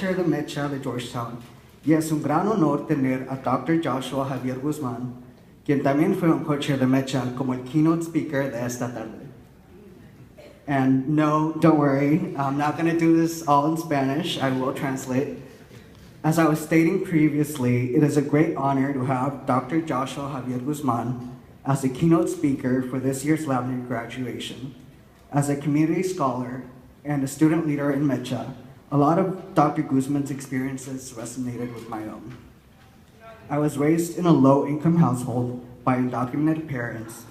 Chair de Mecha de Georgetown, y es un gran honor tener a Dr. Joshua Javier Guzmán, quien también fue un co-chair de Mecha, como el keynote speaker de esta tarde. And no, don't worry, I'm not going to do this all in Spanish. I will translate. As I was stating previously, it is a great honor to have Dr. Joshua Javier Guzmán as the keynote speaker for this year's lab year graduation. As a community scholar and a student leader in Mecha, a lot of Dr. Guzman's experiences resonated with my own. I was raised in a low-income household by undocumented parents.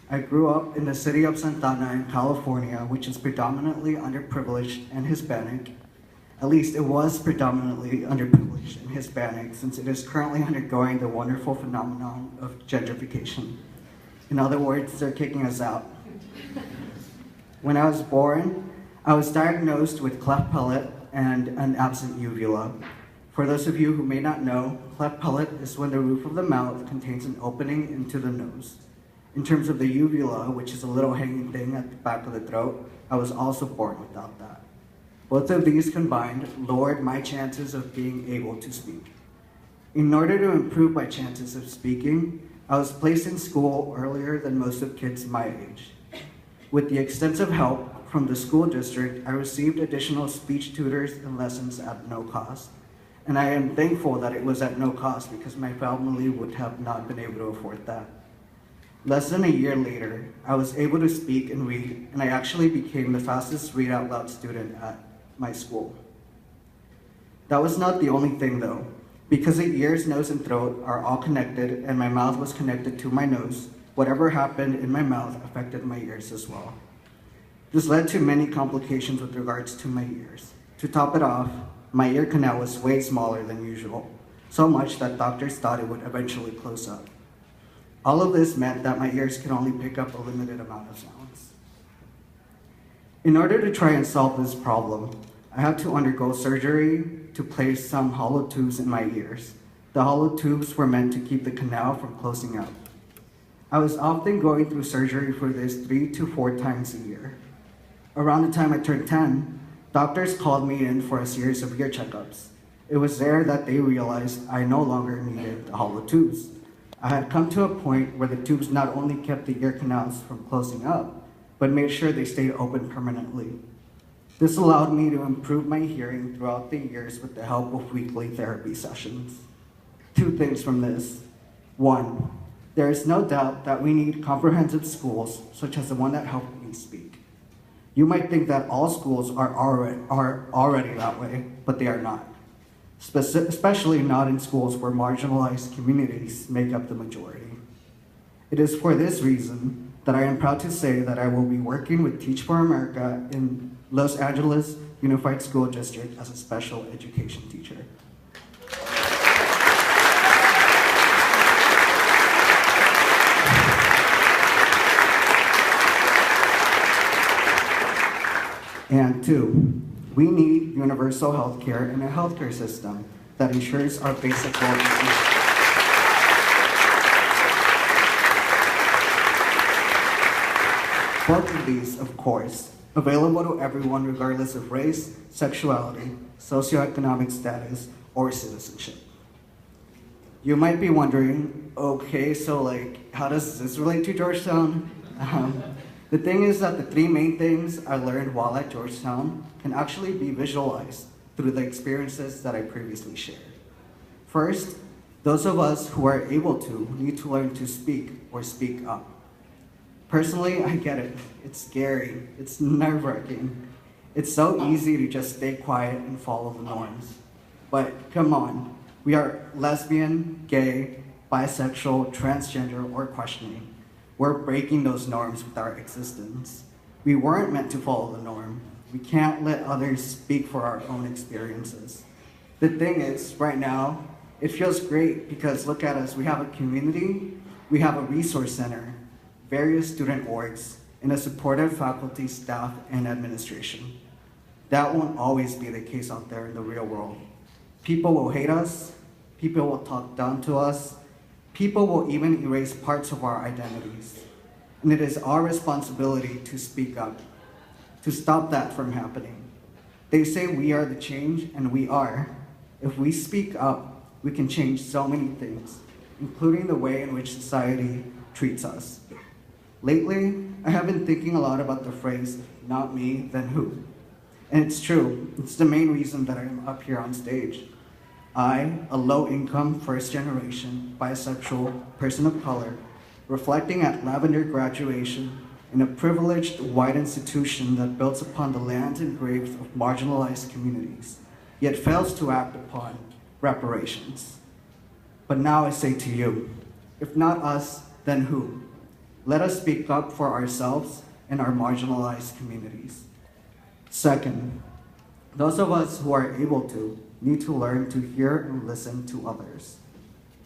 I grew up in the city of Santa Ana in California, which is predominantly underprivileged and Hispanic. At least it was predominantly underprivileged and Hispanic, since it is currently undergoing the wonderful phenomenon of gentrification. In other words, they're kicking us out. When I was born, I was diagnosed with cleft palate and an absent uvula. For those of you who may not know, cleft palate is when the roof of the mouth contains an opening into the nose. In terms of the uvula, which is a little hanging thing at the back of the throat, I was also born without that. Both of these combined lowered my chances of being able to speak. In order to improve my chances of speaking, I was placed in school earlier than most of kids my age. With the extensive help from the school district, I received additional speech tutors and lessons at no cost. And I am thankful that it was at no cost, because my family would have not been able to afford that. Less than a year later, I was able to speak and read, and I actually became the fastest read out loud student at my school. That was not the only thing though. Because the ears, nose, and throat are all connected, and my mouth was connected to my nose, whatever happened in my mouth affected my ears as well. This led to many complications with regards to my ears. To top it off, my ear canal was way smaller than usual, so much that doctors thought it would eventually close up. All of this meant that my ears could only pick up a limited amount of sounds. In order to try and solve this problem, I had to undergo surgery to place some hollow tubes in my ears. The hollow tubes were meant to keep the canal from closing up. I was often going through surgery for this 3 to 4 times a year. Around the time I turned 10, doctors called me in for a series of ear checkups. It was there that they realized I no longer needed the hollow tubes. I had come to a point where the tubes not only kept the ear canals from closing up, but made sure they stayed open permanently. This allowed me to improve my hearing throughout the years with the help of weekly therapy sessions. 2 things from this. 1, there is no doubt that we need comprehensive schools, such as the one that helped me speak. You might think that all schools are already that way, but they are not. Especially not in schools where marginalized communities make up the majority. It is for this reason that I am proud to say that I will be working with Teach for America in Los Angeles Unified School District as a special education teacher. And 2, we need universal health care and a healthcare system that ensures our basic well-being. Both of these, of course, available to everyone regardless of race, sexuality, socioeconomic status, or citizenship. You might be wondering, okay, so how does this relate to Georgetown? The thing is that the 3 main things I learned while at Georgetown can actually be visualized through the experiences that I previously shared. First, those of us who are able to need to learn to speak or speak up. Personally, I get it. It's scary. It's nerve-wracking. It's so easy to just stay quiet and follow the norms. But come on, we are lesbian, gay, bisexual, transgender, or questioning. We're breaking those norms with our existence. We weren't meant to follow the norm. We can't let others speak for our own experiences. The thing is, right now, it feels great because look at us, we have a community, we have a resource center, various student orgs, and a supportive faculty, staff, and administration. That won't always be the case out there in the real world. People will hate us, people will talk down to us, people will even erase parts of our identities. And it is our responsibility to speak up, to stop that from happening. They say we are the change, and we are. If we speak up, we can change so many things, including the way in which society treats us. Lately, I have been thinking a lot about the phrase, not me, then who? And it's true, it's the main reason that I am up here on stage. I, a low-income, first-generation, bisexual person of color, reflecting at Lavender graduation in a privileged white institution that builds upon the lands and graves of marginalized communities, yet fails to act upon reparations. But now I say to you, if not us, then who? Let us speak up for ourselves and our marginalized communities. Second, those of us who are able to need to learn to hear and listen to others.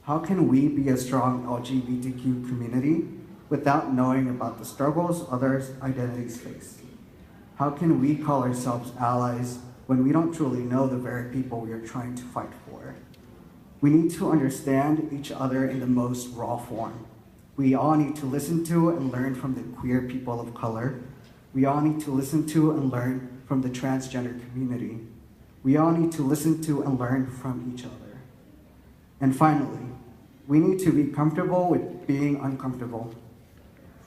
How can we be a strong LGBTQ community without knowing about the struggles others' identities face? How can we call ourselves allies when we don't truly know the very people we are trying to fight for? We need to understand each other in the most raw form. We all need to listen to and learn from the queer people of color. We all need to listen to and learn from the transgender community. We all need to listen to and learn from each other. And finally, we need to be comfortable with being uncomfortable.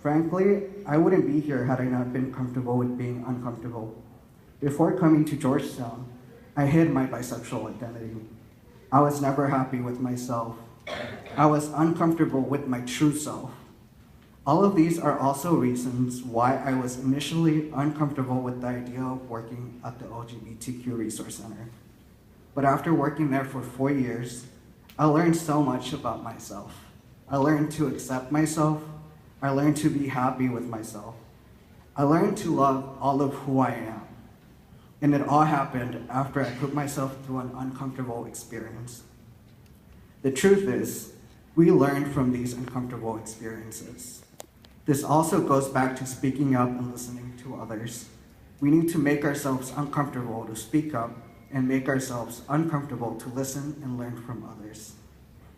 Frankly, I wouldn't be here had I not been comfortable with being uncomfortable. Before coming to Georgetown, I hid my bisexual identity. I was never happy with myself. I was uncomfortable with my true self. All of these are also reasons why I was initially uncomfortable with the idea of working at the LGBTQ Resource Center. But after working there for 4 years, I learned so much about myself. I learned to accept myself. I learned to be happy with myself. I learned to love all of who I am. And it all happened after I put myself through an uncomfortable experience. The truth is, we learn from these uncomfortable experiences. This also goes back to speaking up and listening to others. We need to make ourselves uncomfortable to speak up and make ourselves uncomfortable to listen and learn from others.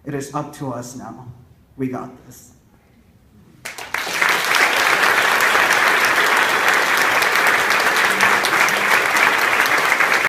It is up to us now. We got this.